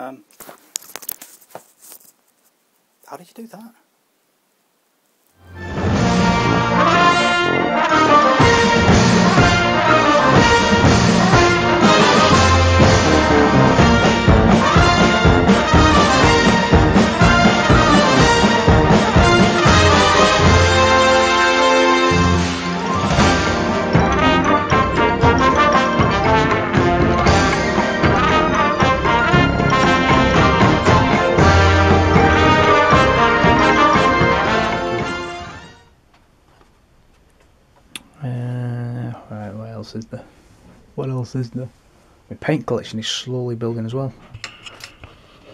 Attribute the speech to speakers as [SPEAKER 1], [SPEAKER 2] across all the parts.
[SPEAKER 1] How did you do that? Right, what else is there? My paint collection is slowly building as well.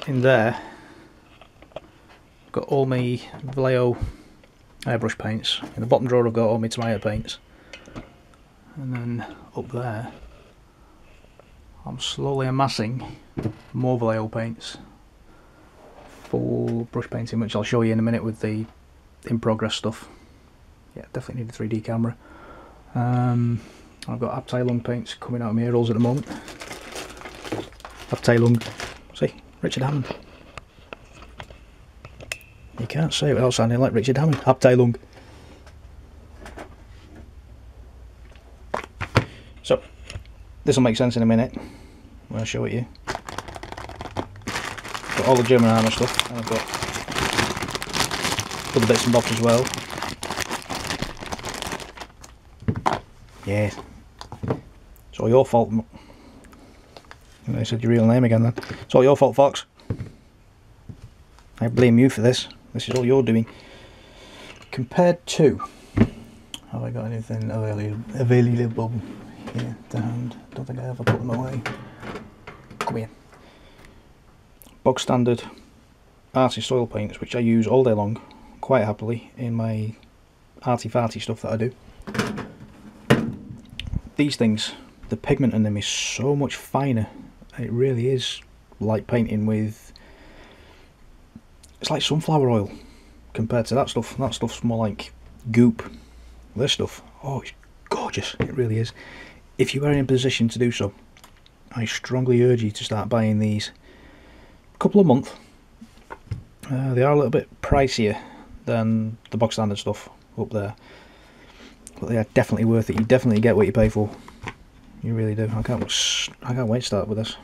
[SPEAKER 1] In there, I've got all my Vallejo airbrush paints. In the bottom drawer I've got all my tomato paints. And then up there, I'm slowly amassing more Vallejo paints for brush painting, which I'll show you in a minute with the in progress stuff. Yeah, definitely need a 3D camera. I've got Abteilung paints coming out of my ear holes at the moment. Abteilung, see, Richard Hammond. You can't say it without sounding like Richard Hammond. Abteilung. So, this will make sense in a minute when I show it you. Got all the German armour stuff, and I've got other bits and bobs as well. Yeah, it's all your fault. I said your real name again then. It's all your fault, Fox. I blame you for this. This is all you're doing. Compared to, have I got anything available here to hand? Don't think I ever put them away. Come here. Bog standard arty soil paints, which I use all day long, quite happily, in my arty-farty stuff that I do. These things, the pigment in them is so much finer. It really is like painting with, it's like sunflower oil compared to that stuff. That stuff's more like goop. This stuff, oh, it's gorgeous. It really is. If you are in a position to do so, I strongly urge you to start buying these. A couple a month. They are a little bit pricier than the box standard stuff up there, but they are definitely worth it. You definitely get what you pay for. You really do. I can't wait to start with this.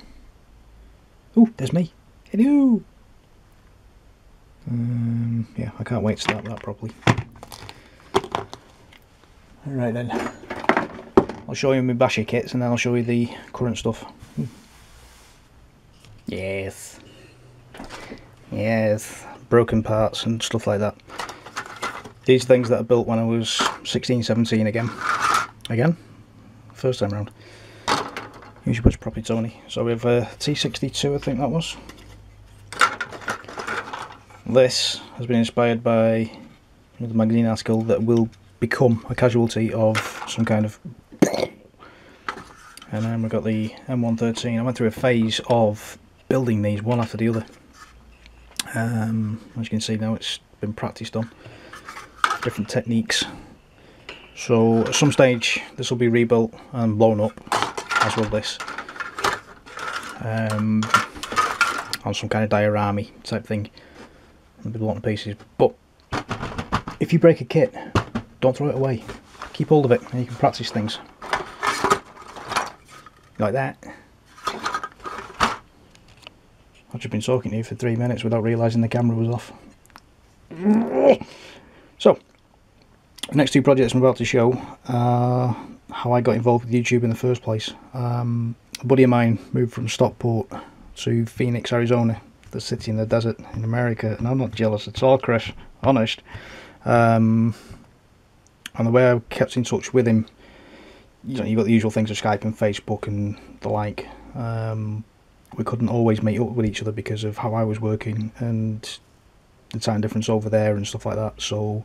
[SPEAKER 1] Ooh, there's me. Hello. Yeah, I can't wait to start that properly. Alright then. I'll show you my basher kits and then I'll show you the current stuff. Yes. Yes. Broken parts and stuff like that. These things that I built when I was 16, 17 again. First time round. Usually puts properly Tony. So we have a T62, I think that was. This has been inspired by the magazine article that will become a casualty of some kind of... And then we've got the M113. I went through a phase of building these one after the other. As you can see now, it's been practiced on. Different techniques. So at some stage this will be rebuilt and blown up, as will this, on some kind of diorama type thing. It'll be blown to pieces. But if you break a kit, don't throw it away. Keep hold of it and you can practice things. Like that. I've just been talking to you for 3 minutes without realising the camera was off. So, the next two projects I'm about to show are how I got involved with YouTube in the first place. A buddy of mine moved from Stockport to Phoenix, Arizona, the city in the desert in America, and I'm not jealous at all, Chris, honest. And the way I kept in touch with him, you know, you've got the usual things of Skype and Facebook and the like. We couldn't always meet up with each other because of how I was working and the time difference over there and stuff like that. So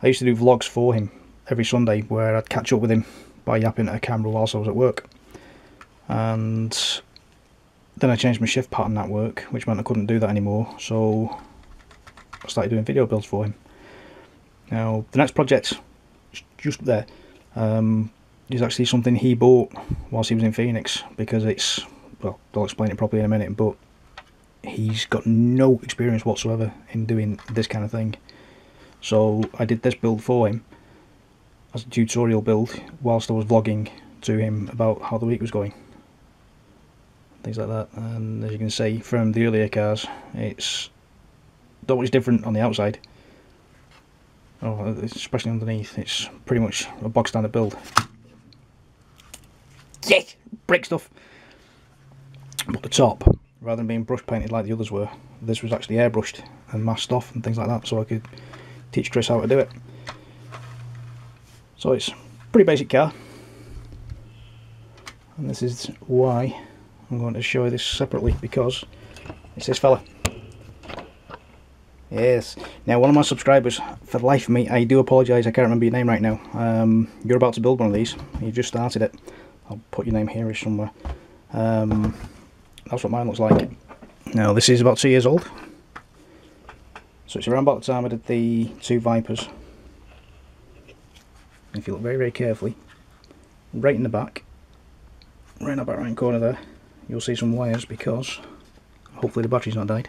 [SPEAKER 1] I used to do vlogs for him every Sunday where I'd catch up with him by yapping at a camera whilst I was at work. And then I changed my shift pattern at work, which meant I couldn't do that anymore, so I started doing video builds for him. Now the next project, just there, is actually something he bought whilst he was in Phoenix, because it's, well, I'll explain it properly in a minute, but he's got no experience whatsoever in doing this kind of thing. So I did this build for him as a tutorial build whilst I was vlogging to him about how the week was going, things like that. And as you can see from the earlier cars, it's not much different on the outside, especially underneath. It's pretty much a bog standard build. Yes, brick stuff. But the top, rather than being brush painted like the others were, this was actually airbrushed and masked off and things like that, so I could teach Chris how to do it. So it's a pretty basic car, and this is why I'm going to show you this separately, because it's this fella. Yes. Now, one of my subscribers, for the life of me, I do apologise, I can't remember your name right now. You're about to build one of these, you just started it. I'll put your name here somewhere. That's what mine looks like. Now, this is about 2 years old. So it's around about the time I did the two Vipers. And if you look very, very carefully, right in the back, right in the back right corner there, you'll see some wires, because hopefully the battery's not died.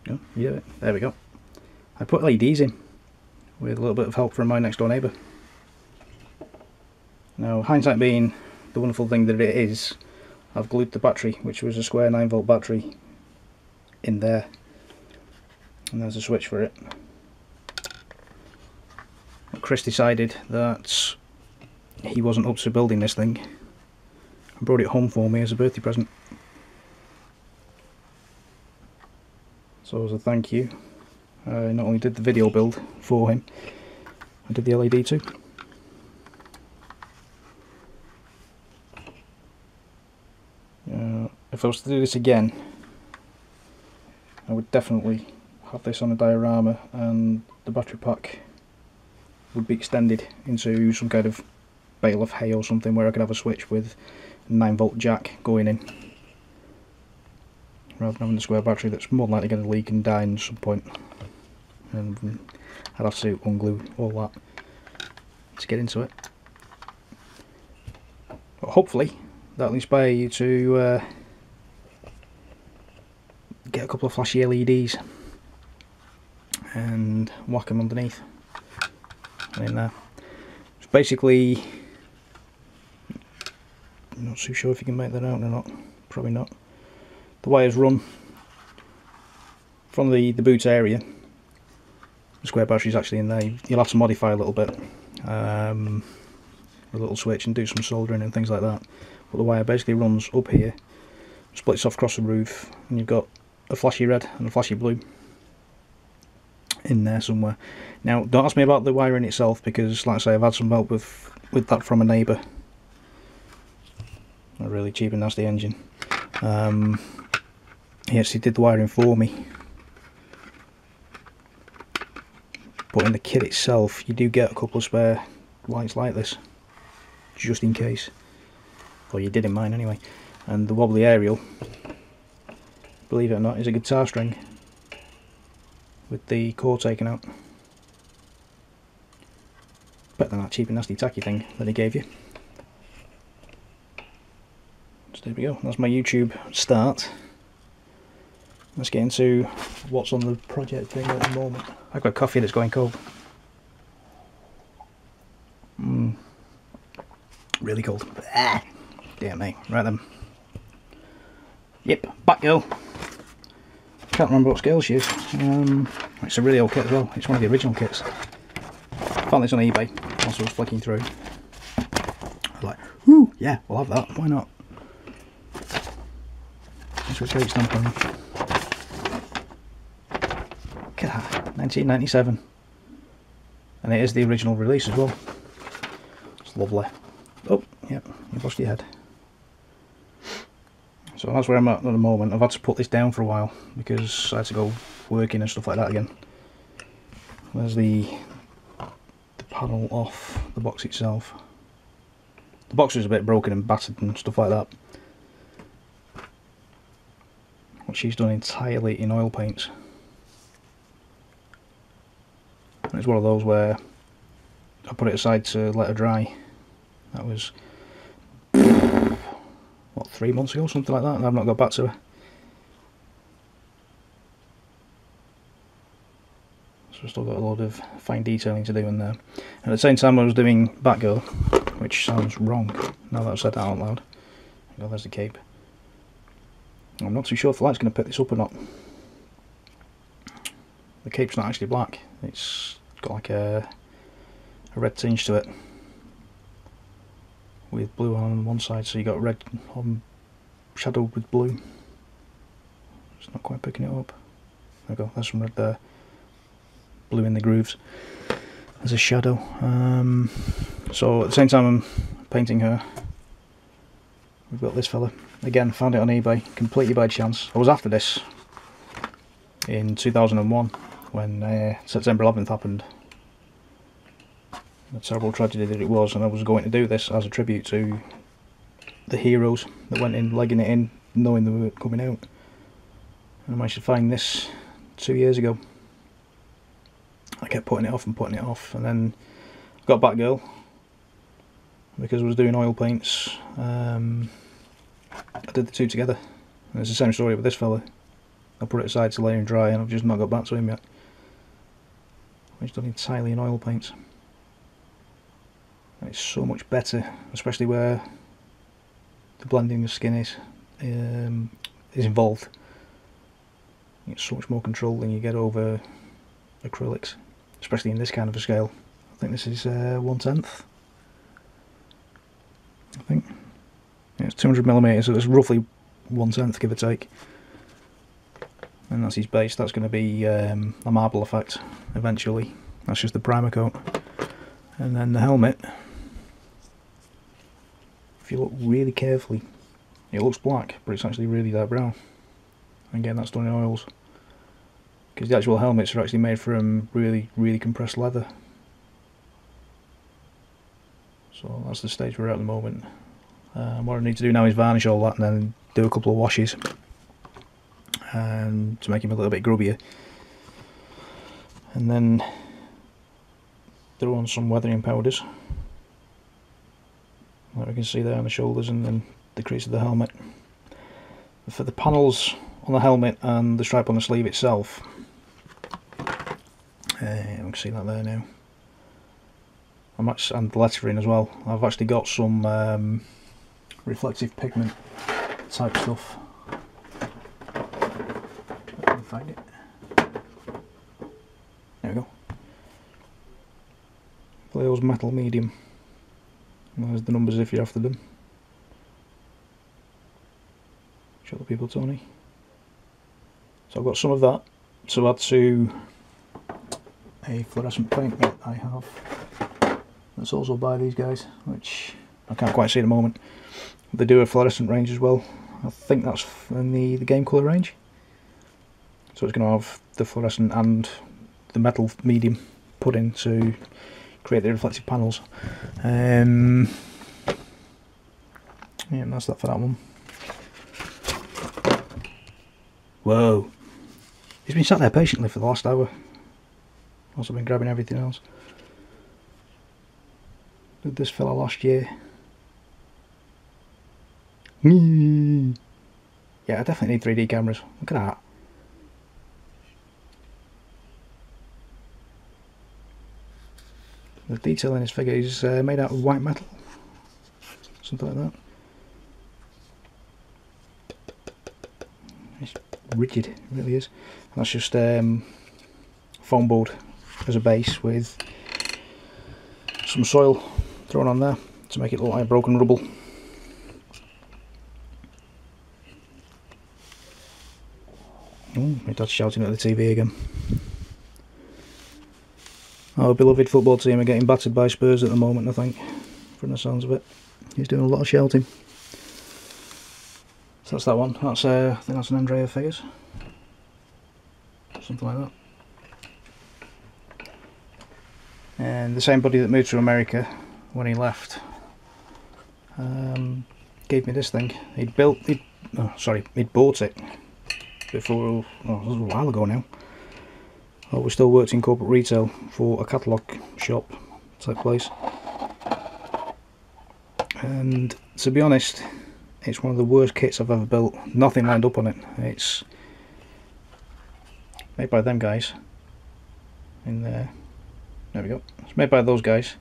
[SPEAKER 1] Oh, yeah, there we go. I put LEDs in with a little bit of help from my next door neighbour. Now, hindsight being the wonderful thing that it is, I've glued the battery, which was a square 9V battery, in there, and there's a switch for it. But Chris decided that he wasn't up to building this thing and brought it home for me as a birthday present. So as a thank you, I not only did the video build for him, I did the LED too. If I was to do this again, I would definitely have this on a diorama, and the battery pack would be extended into some kind of bale of hay or something, where I could have a switch with a 9V jack going in, rather than having the square battery that's more likely going to leak and die at some point. And I'd have to unglue all that to get into it. But hopefully that'll inspire you to get a couple of flashy LEDs and whack them underneath. And in it's basically, I'm not too sure if you can make that out or not, probably not. The wires run from the boot area. The square battery's actually in there. You'll have to modify a little bit, a little switch, and do some soldering and things like that. But the wire basically runs up here, splits off across the roof, and you've got a flashy red and a flashy blue in there somewhere. Now, don't ask me about the wiring itself, because like I say, I've had some help with that from a neighbour. A really cheap and nasty engine. He actually did the wiring for me. But in the kit itself, you do get a couple of spare lights like this, just in case. Or you did in mine anyway. And the wobbly aerial, believe it or not, is a guitar string with the core taken out. Better than that cheap and nasty tacky thing that he gave you. So there we go, that's my YouTube start. Let's get into what's on the project thing at the moment. I've got coffee that's going cold. Really cold. Ah, dear me. Right then. Yep, Batgirl. Can't remember what scale she is. It's a really old kit as well. It's one of the original kits. Found this on eBay whilst I was flicking through. I was like, ooh, yeah, we'll have that. Why not? That's what's great stamp on. Look at that, 1997. And it is the original release as well. It's lovely. Oh, yep, you lost your head. So that's where I'm at the moment. I've had to put this down for a while because I had to go working and stuff like that again. There's the panel off the box itself. The box is a bit broken and battered and stuff like that. What she's done entirely in oil paints. And it's one of those where I put it aside to let her dry. That was 3 months ago, something like that, and I've not got back to her. So I've still got a lot of fine detailing to do in there. And at the same time I was doing Batgirl, which sounds wrong now that I've said that out loud. Oh, there's the cape. I'm not too sure if the light's going to pick this up or not. The cape's not actually black, it's got like a red tinge to it with blue on one side, so you got red on shadowed with blue. It's not quite picking it up. There we go, there's some red there. Blue in the grooves. There's a shadow. So at the same time I'm painting her, we've got this fella. Again, found it on eBay, completely by chance. I was after this in 2001 when September 11th happened. The terrible tragedy that it was, and I was going to do this as a tribute to the heroes that went in, legging it in, knowing they were coming out. And I managed to find this 2 years ago. I kept putting it off and putting it off, and then got Batgirl because I was doing oil paints. I did the two together, and it's the same story with this fella. I put it aside to lay and dry, and I've just not got back to him yet. He's done entirely in oil paints. And it's so much better, especially where the blending of skin is involved. You get so much more control than you get over acrylics, especially in this kind of a scale. I think this is 1/10. I think. Yeah, it's 200mm, so it's roughly 1/10, give or take. And that's his base. That's going to be a marble effect eventually. That's just the primer coat. And then the helmet, if you look really carefully, it looks black, but it's actually really dark brown. And again, that's done in oils, because the actual helmets are actually made from really compressed leather. So that's the stage we're at the moment. What I need to do now is varnish all that and then do a couple of washes and to make him a little bit grubbier, and then throw on some weathering powders like we can see there on the shoulders and then the crease of the helmet. For the panels on the helmet and the stripe on the sleeve itself, we can see that there now, and the lettering as well. I've actually got some reflective pigment type stuff. Let me find it. There we go. Players metal medium. And there's the numbers if you're after them. Show the people, Tony. So I've got some of that to add to a fluorescent paint that I have. That's also by these guys, which I can't quite see at the moment. They do a fluorescent range as well. I think that's in the game colour range. So it's going to have the fluorescent and the metal medium put in to create the reflective panels. Yeah, and that's that for that one. Whoa! He's been sat there patiently for the last hour. Also been grabbing everything else. Did this fella last year. Yeah, I definitely need 3D cameras. Look at that. The detail in his figure is made out of white metal. Something like that. It's rigid, it really is. And that's just foam board as a base with some soil thrown on there to make it look like broken rubble. Oh, my dad's shouting at the TV again. Our beloved football team are getting battered by Spurs at the moment, I think, from the sounds of it. He's doing a lot of shouting. So that's that one. That's I think that's an Andrea figures. Something like that. And the same buddy that moved to America when he left gave me this thing. He'd bought it before, oh, this was a while ago now. Oh, we still worked in corporate retail for a catalogue shop type place. And to be honest, It's one of the worst kits I've ever built. Nothing lined up on it. It's made by them guys in there. There we go. It's made by those guys,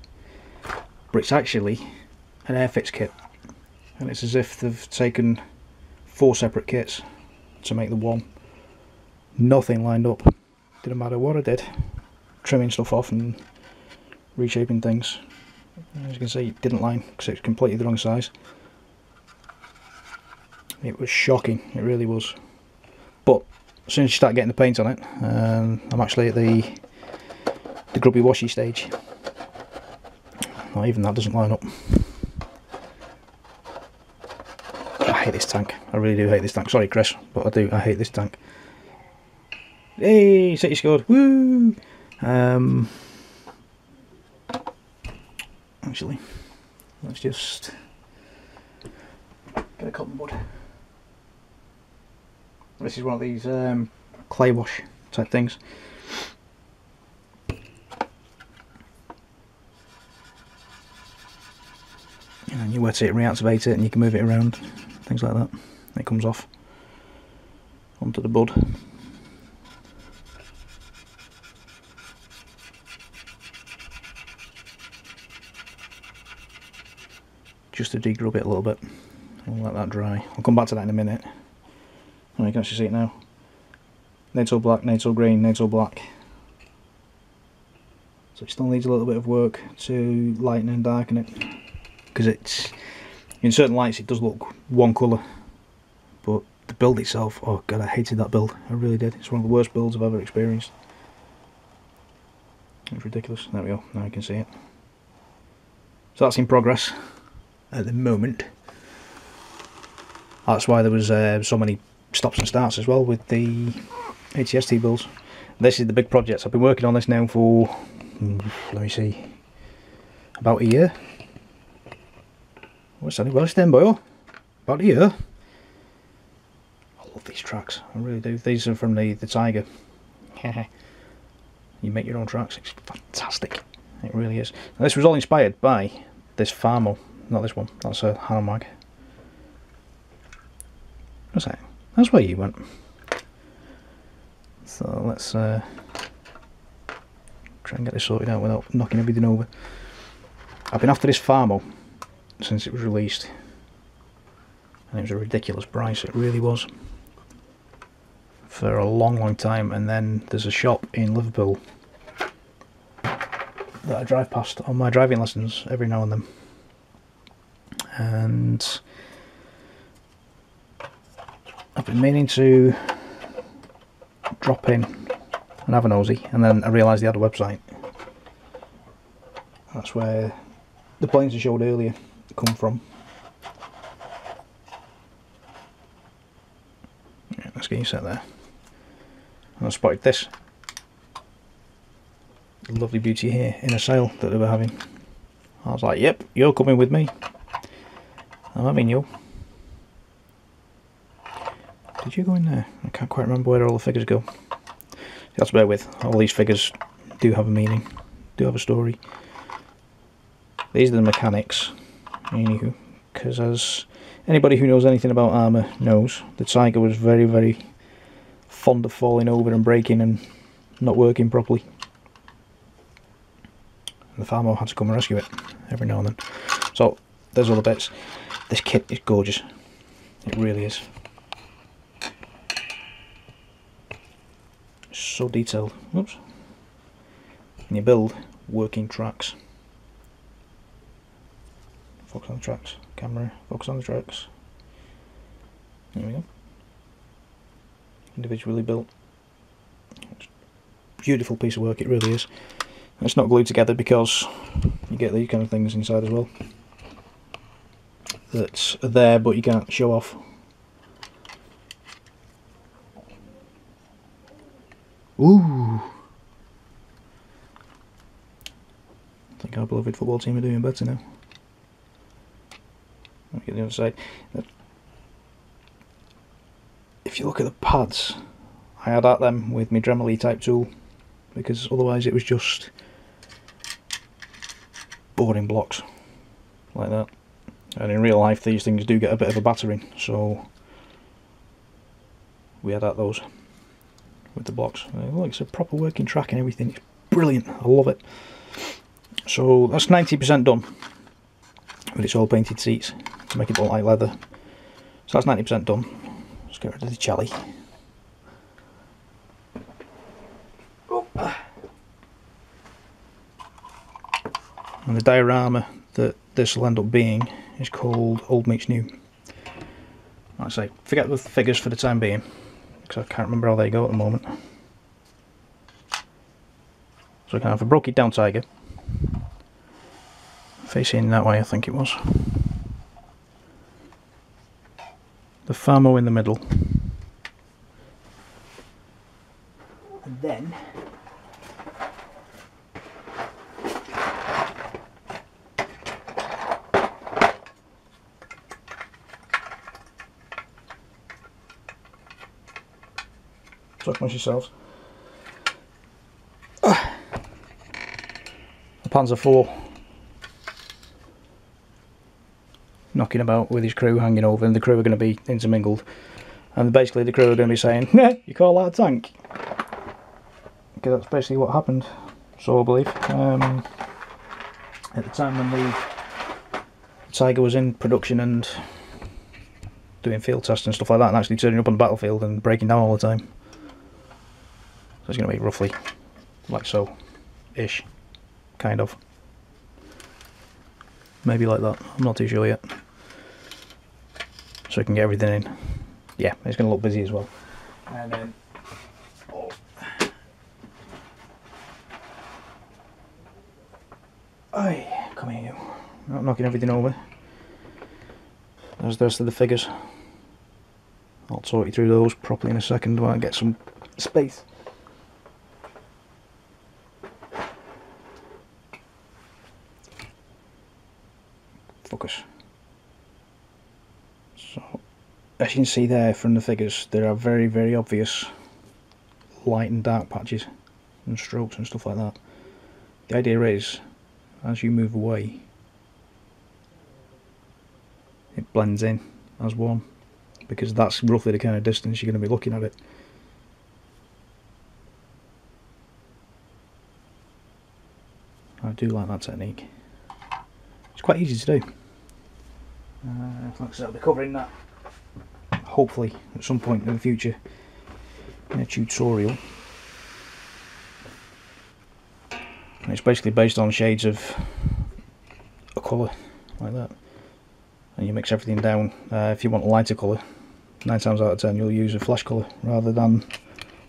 [SPEAKER 1] but it's actually an Airfix kit, and it's as if they've taken 4 separate kits to make the one. Nothing lined up. Didn't matter what I did, trimming stuff off and reshaping things. As you can see, it didn't line because it's completely the wrong size. It was shocking, it really was. But as soon as you start getting the paint on it, I'm actually at the grubby washy stage. Well, even that doesn't line up. I hate this tank. I really do hate this tank. Sorry, Chris, but I do. I hate this tank. Hey, City scored! Woo! Actually, let's just get a cotton bud. This is one of these clay wash type things. And you wet it, reactivate it, and you can move it around, things like that. It comes off onto the bud. Just to degrub it a little bit. I'll let that dry. I'll come back to that in a minute. Oh, you can actually see it now. NATO black, NATO green, NATO black. So it still needs a little bit of work to lighten and darken it, because it's, in certain lights it does look one colour, but the build itself, oh god, I hated that build. I really did. It's one of the worst builds I've ever experienced. It's ridiculous. There we go. Now you can see it. So that's in progress at the moment. That's why there was so many stops and starts as well with the ATST builds. This is the big project. I've been working on this now for, let me see, about a year. What's that? Well, it's then, boy. About a year. I love these tracks. I really do. These are from the Tiger. You make your own tracks. It's fantastic. It really is. Now, this was all inspired by this Farmo. Not this one. That's a Hanomag. What's that? That's where you went. So let's try and get this sorted out without knocking everything over. I've been after this Farmo since it was released, and it was a ridiculous price. It really was, for a long time. And then there's a shop in Liverpool that I drive past on my driving lessons every now and then, and I've been meaning to drop in and have a nosy, and then I realised they had a website. That's where the planes I showed earlier come from. Yeah, let's get you set there. And I spotted this lovely beauty here in a sale that they were having. I was like, yep, you're coming with me. I'm having you. Did you go in there? I can't quite remember where all the figures go. You have to bear with. All these figures do have a meaning, do have a story. These are the mechanics, anywho, because as anybody who knows anything about armour knows, the Tiger was very, very fond of falling over and breaking and not working properly. And the Farmo had to come and rescue it every now and then. So there's all the bits. This kit is gorgeous. It really is. So detailed. Oops. And you build working tracks. Focus on the tracks. Camera. Focus on the tracks. There we go. Individually built. Beautiful piece of work. It really is. And it's not glued together because you get these kind of things inside as well. That's there, but you can't show off. Ooh! I think our beloved football team are doing better now. Let me get the other side. If you look at the pads, I had at them with my Dremel type tool, because otherwise it was just boring blocks like that. And in real life these things do get a bit of a battering, so we had at those with the blocks. Look, it's a proper working track and everything. It's brilliant. I love it. So that's 90% done with its all painted seats to make it look like leather. So that's 90% done. Let's get rid of the chally. And the diorama that this will end up being is called Old Meets New. Like I say, forget the figures for the time being, because I can't remember how they go at the moment. So I can have a broken down tiger, facing that way I think it was. The Famo in the middle. And then talk amongst yourselves. The Panzer IV knocking about with his crew hanging over, and the crew are going to be intermingled, and basically the crew are going to be saying, "Nah, you call that a tank?" Because that's basically what happened, so I believe. At the time when the Tiger was in production and doing field tests and stuff like that, and actually turning up on the battlefield and breaking down all the time. So it's going to be roughly like so, ish, kind of. Maybe like that, I'm not too sure yet. So we can get everything in. Yeah, it's going to look busy as well. And then, oh. Aye, come here you. Not knocking everything over. There's the rest of the figures. I'll talk you through those properly in a second while I get some space. Focus. So, as you can see there from the figures, there are very, very obvious light and dark patches and strokes and stuff like that. The idea is, as you move away, it blends in as one, because that's roughly the kind of distance you're going to be looking at it. I do like that technique. It's quite easy to do. Like I said, I'll be covering that hopefully at some point in the future in a tutorial. And it's basically based on shades of a colour like that, and you mix everything down. If you want a lighter colour, 9 times out of 10 you'll use a flesh colour rather than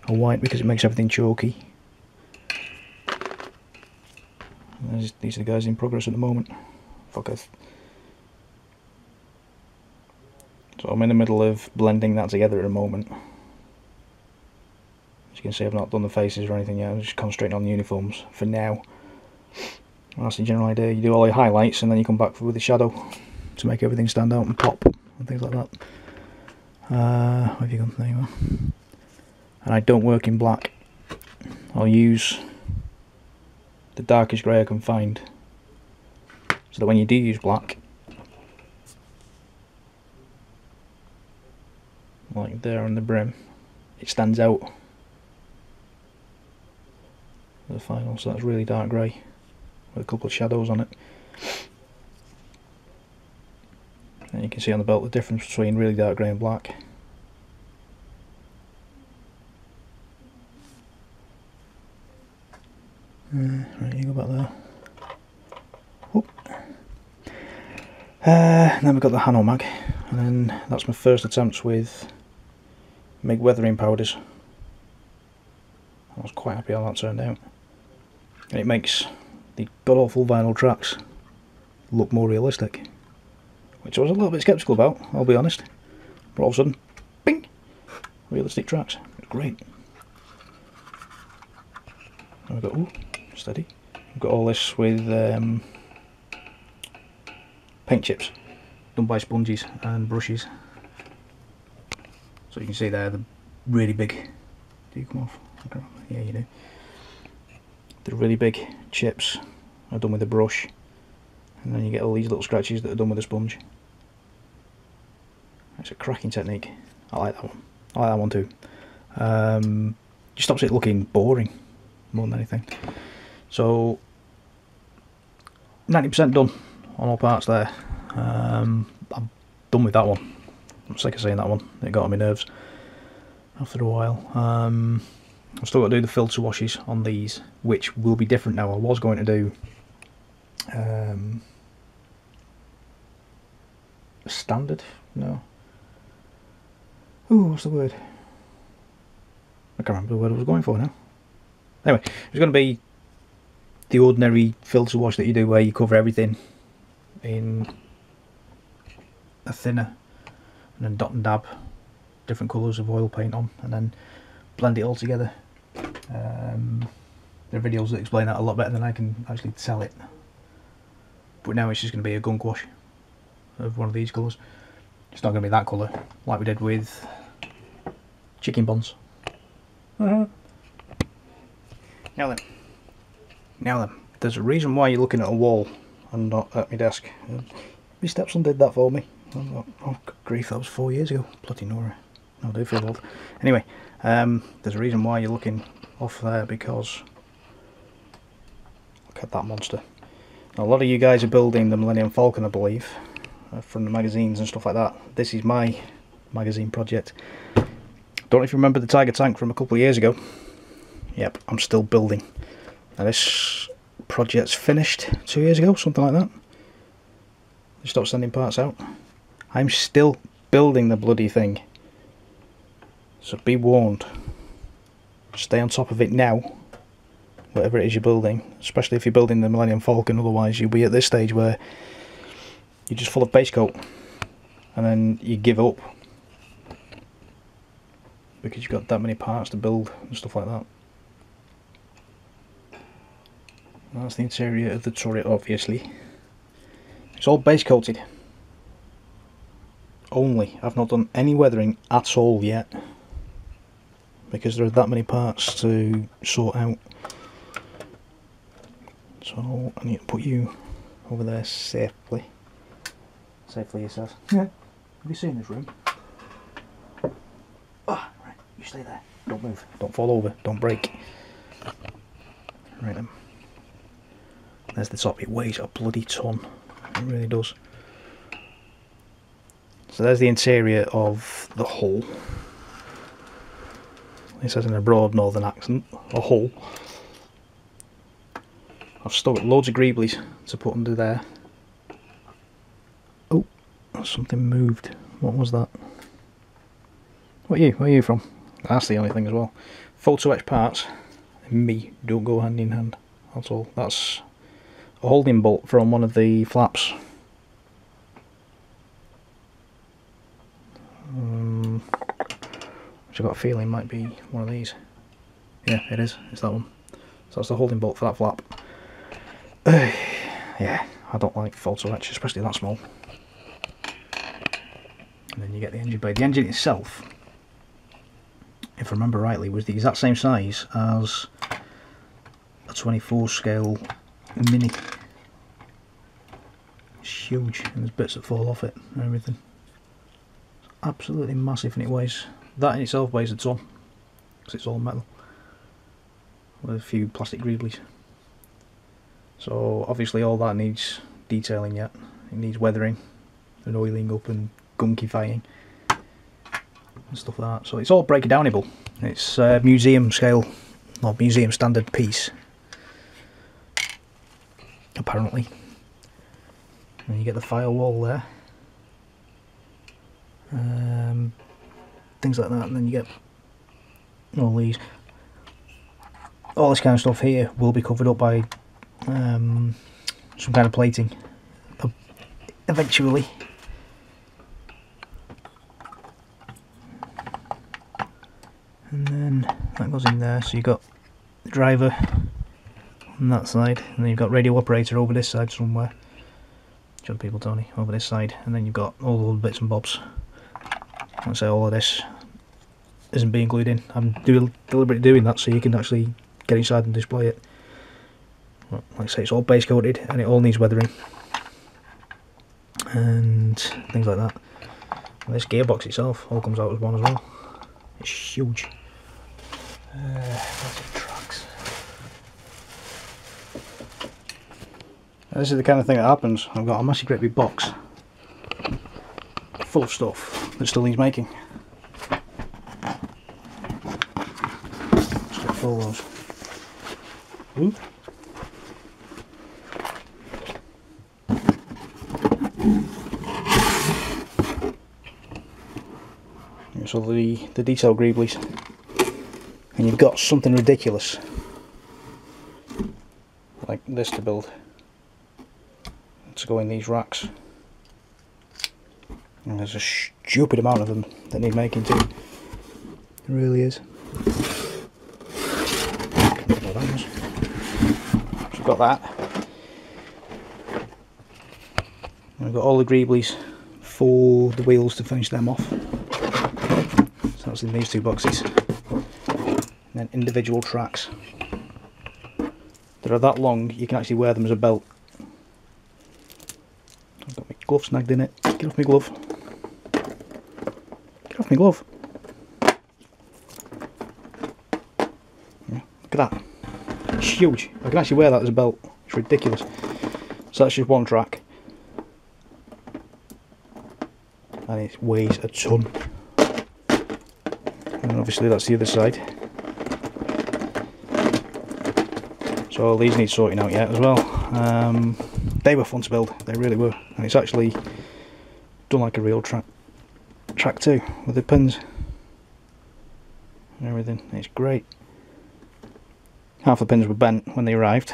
[SPEAKER 1] a white, because it makes everything chalky. These are the guys in progress at the moment. Fuckers. So I'm in the middle of blending that together at the moment. As you can see, I've not done the faces or anything yet. I'm just concentrating on the uniforms for now. And that's the general idea. You do all your highlights and then you come back with the shadow to make everything stand out and pop and things like that. Where have you gone? There you are. And I don't work in black. I'll use the darkest grey I can find, so that when you do use black, like there on the brim, it stands out for the final. So that's really dark grey with a couple of shadows on it. And you can see on the belt the difference between really dark grey and black. Right, you go back there. Then we've got the Hano mag, and then that's my first attempts with MIG weathering powders. I was quite happy how that turned out. And it makes the god-awful vinyl tracks look more realistic, which I was a little bit sceptical about, I'll be honest. But all of a sudden, bing! Realistic tracks. It's great. And we've got, ooh, steady. We've got all this with paint chips done by sponges and brushes. So you can see there the really big, do you come off? Yeah, you do. The really big chips are done with a brush, and then you get all these little scratches that are done with a sponge. It's a cracking technique. I like that one. I like that one too. Just stops it looking boring more than anything. So 90% done on all parts there. I'm done with that one. I'm sick of saying that one. It got on my nerves after a while. I've still got to do the filter washes on these, which will be different now. I was going to do standard. No. Ooh, what's the word? I can't remember the word I was going for now. Anyway, it's going to be the ordinary filter wash that you do, where you cover everything in a thinner and then dot and dab different colours of oil paint on, and then blend it all together. There are videos that explain that a lot better than I can actually tell it. But now it's just going to be a gunk wash of one of these colours. It's not going to be that colour like we did with chicken buns. Now then, there's a reason why you're looking at a wall and not at my desk. My stepson did that for me. Oh, good grief, that was 4 years ago. Bloody Nora. No, I do feel old. Anyway, there's a reason why you're looking off there, because look at that monster. Now, a lot of you guys are building the Millennium Falcon, I believe, from the magazines and stuff like that. This is my magazine project. Don't know if you remember the Tiger tank from a couple of years ago. Yep, I'm still building. Now this project's finished 2 years ago, something like that. They stopped sending parts out. I'm still building the bloody thing. So be warned. Stay on top of it now, whatever it is you're building, especially if you're building the Millennium Falcon. Otherwise you'll be at this stage where you're just full of base coat and then you give up because you've got that many parts to build and stuff like that. That's the interior of the turret, obviously. It's all base coated only. I've not done any weathering at all yet, because there are that many parts to sort out. So I need to put you over there safely. Safely, he says. Yeah. Have you seen this room? Ah, right. You stay there. Don't move. Don't fall over. Don't break. Right then. There's the top. It weighs a bloody ton. It really does. So there's the interior of the hull. It says in a broad northern accent, a hull. I've still got loads of greeblies to put under there. Oh, something moved. What was that? Where are you from? That's the only thing as well. Photo etch parts and me don't go hand in hand. That's all. That's a holding bolt from one of the flaps. Which I've got a feeling might be one of these. Yeah, it is. It's that one. So that's the holding bolt for that flap. Yeah, I don't like photo etch, especially that small. And then you get the engine blade. The engine itself, if I remember rightly, was the exact same size as a 24 scale Mini. It's huge, and there's bits that fall off it and everything. It's absolutely massive, and it weighs, that in itself weighs a ton, because it's all metal with a few plastic greeblies. So obviously all that needs detailing yet. It needs weathering and oiling up and gunkifying and stuff like that. So it's all breakdownable. It's a museum scale, or museum standard piece, apparently. And you get the firewall there, things like that, and then you get all these. All this kind of stuff here will be covered up by some kind of plating eventually. And then that goes in there, so you've got the driver on that side, and then you've got radio operator over this side somewhere. Show the people, Tony, over this side, and then you've got all the little bits and bobs. I'd say all of this isn't being glued in. I'm deliberately doing that so you can actually get inside and display it. Well, like I say, it's all base coated and it all needs weathering and things like that. And this gearbox itself all comes out as one as well. It's huge. Lots of trucks. Now, this is the kind of thing that happens. I've got a massive great big box full of stuff that still needs making. Let's get full of those. Ooh. So the detail greeblies, and you've got something ridiculous like this to build to go in these racks, and there's a stupid amount of them that need making too. It really is. So we've got that. And we've got all the greeblies for the wheels to finish them off. So that's in these two boxes. And then individual tracks. That are that long you can actually wear them as a belt. I've got my glove snagged in it. Get off my glove. Get off my glove. Yeah, look at that. It's huge. I can actually wear that as a belt. It's ridiculous. So that's just one track. And it weighs a ton. And obviously that's the other side. So all these need sorting out yet as well. They were fun to build, they really were. And it's actually done like a real track too, with the pins and everything. It's great. Half the pins were bent when they arrived.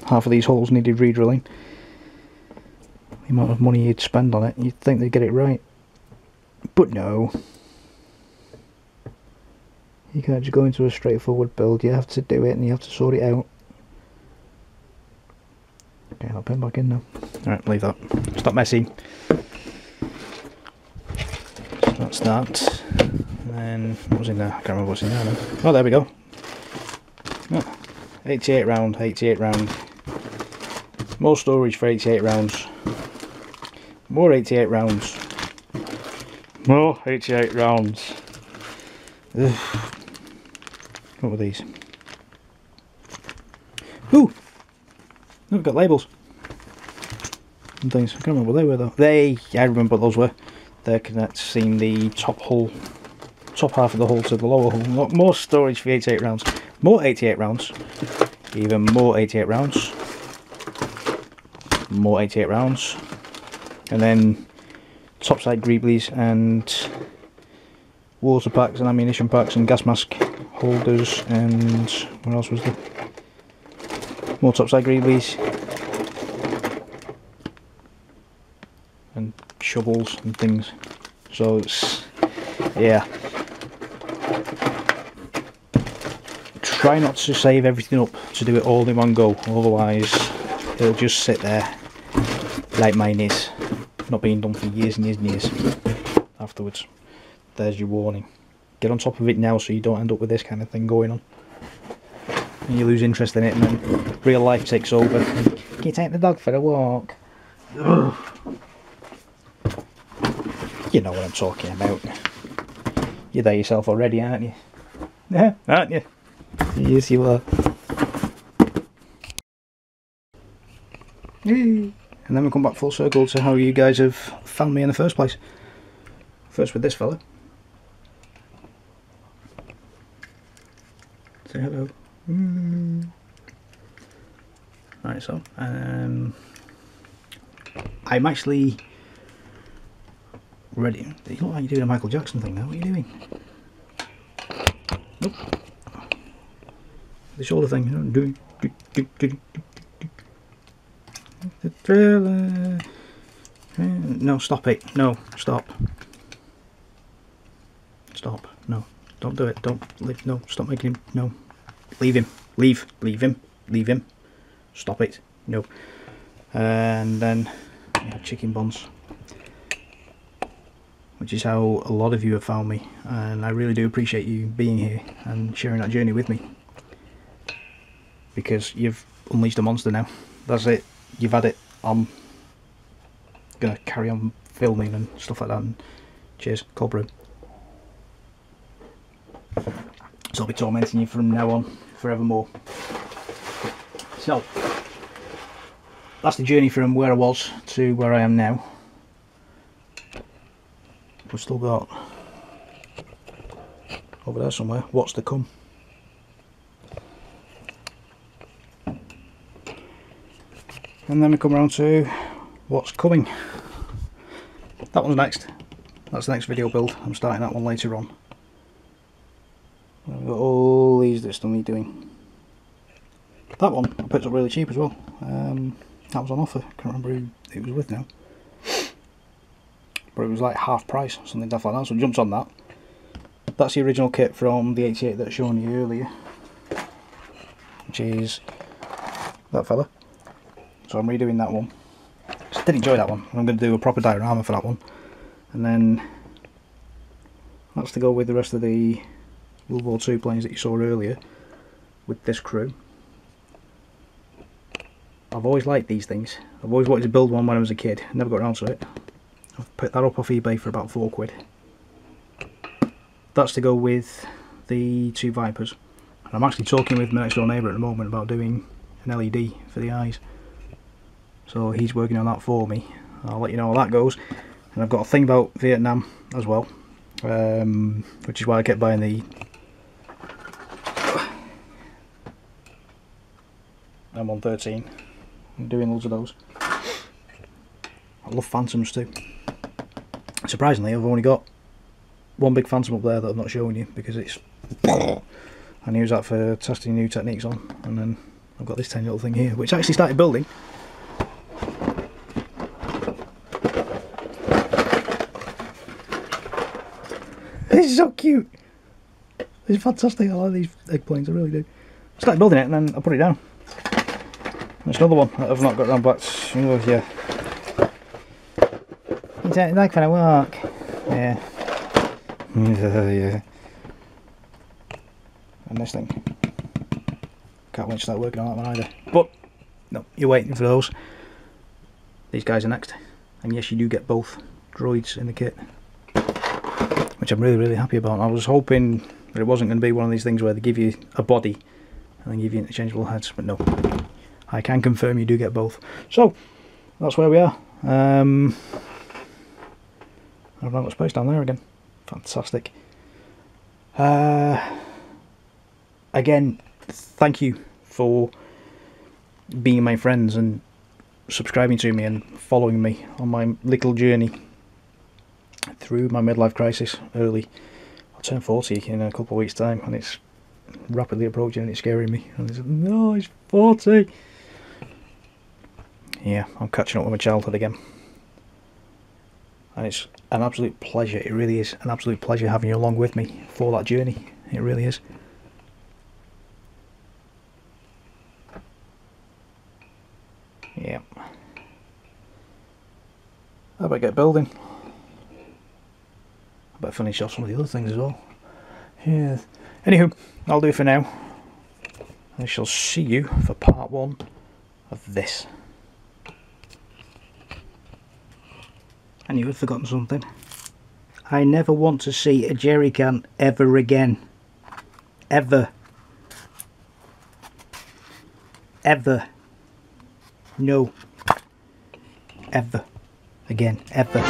[SPEAKER 1] Half of these holes needed re-drilling. The amount of money you'd spend on it, you'd think they'd get it right. But no. You can't just go into a straightforward build, you have to do it and you have to sort it out. Okay, I'll put him back in now. Alright, leave that. Stop messing. So that's that. And then, what was in there? I can't remember what's in there now. Oh, there we go. Oh, 88 round, 88 round. More storage for 88 rounds. More 88 rounds. More 88 rounds. Ugh. What were these? Ooh! Look, we've got labels and things. I can't remember what they were though. I remember what those were. They're connecting the top hull, top half of the hull to the lower hull. More storage for 88 rounds. More 88 rounds. Even more 88 rounds. More 88 rounds. And then topside greeblies and water packs and ammunition packs and gas mask holders and what else was there? More topside greeblies and shovels and things. So it's, yeah. Try not to save everything up to do it all in one go, otherwise it'll just sit there like mine is, not being done for years and years and years afterwards. There's your warning. Get on top of it now so you don't end up with this kind of thing going on. And you lose interest in it and then real life takes over. Can you take the dog for a walk? Ugh. You know what I'm talking about. You're there yourself already, aren't you? Yeah, aren't you? Yes, you are. And then we come back full circle to how you guys have found me in the first place. First with this fella. Say hello. Right, so I'm actually ready. You look like you're doing a Michael Jackson thing now. What are you doing? Nope. The shoulder thing. The trailer. No, stop it. No, stop. Stop. No, don't do it. Don't leave. No, stop making him. No, leave him. Leave him. Leave him. Stop it. No. And then we have chicken buns, which is how a lot of you have found me, and I really do appreciate you being here and sharing that journey with me, because you've unleashed a monster now. That's it. You've had it. I'm gonna carry on filming and stuff like that and Cheers, cold brew. So I'll be tormenting you from now on, forevermore. So, that's the journey from where I was to where I am now. We've still got, over there somewhere, what's to come. And then we come around to what's coming. That one's next. That's the next video build. I'm starting that one later on. We've got all these that still need doing. That one I picked up really cheap as well. That was on offer. Can't remember who it was with now. But it was like half price, something daft like that. So I jumped on that. That's the original kit from the 88 that I showed you earlier, which is that fella. So I'm redoing that one. I did enjoy that one. I'm going to do a proper diorama for that one. And then that's to go with the rest of the World War II planes that you saw earlier with this crew. I've always liked these things. I've always wanted to build one when I was a kid. Never got around to it. I've picked that up off eBay for about £4. That's to go with the 2 Vipers. And I'm actually talking with my next door neighbour at the moment about doing an LED for the eyes. So he's working on that for me. I'll let you know how that goes. And I've got a thing about Vietnam as well, which is why I kept buying the M113. I'm doing loads of those. I love Phantoms too. Surprisingly, I've only got one big Phantom up there that I'm not showing you because it's and use that for testing new techniques on. And then I've got this tiny little thing here, which I actually started building. This is so cute. This is fantastic. I like these eggplanes, I really do. I started building it and then I put it down. There's another one that I've not got around back to. Oh, yeah. You don't like when I walk. Yeah. Yeah. And this thing. Can't wait to start working on that one either. But, no, you're waiting for those. These guys are next. And yes, you do get both droids in the kit, which I'm really, really happy about. I was hoping that it wasn't going to be one of these things where they give you a body and then give you interchangeable heads, but no. I can confirm you do get both. So, that's where we are. I've not got space down there again. Fantastic. Again, thank you for being my friends and subscribing to me and following me on my little journey through my midlife crisis early. I'll turn 40 in a couple of weeks' time and it's rapidly approaching and it's scaring me. And it's, no, he's 40! Yeah, I'm catching up with my childhood again. And it's an absolute pleasure, it really is an absolute pleasure having you along with me for that journey. It really is. Yeah. I better get building. I better finish off some of the other things as well. Yeah. Anywho, I'll do it for now. I shall see you for part 1 of this. And you had forgotten something. I never want to see a jerry can ever again. Ever. Ever. No. Ever. Again. Ever.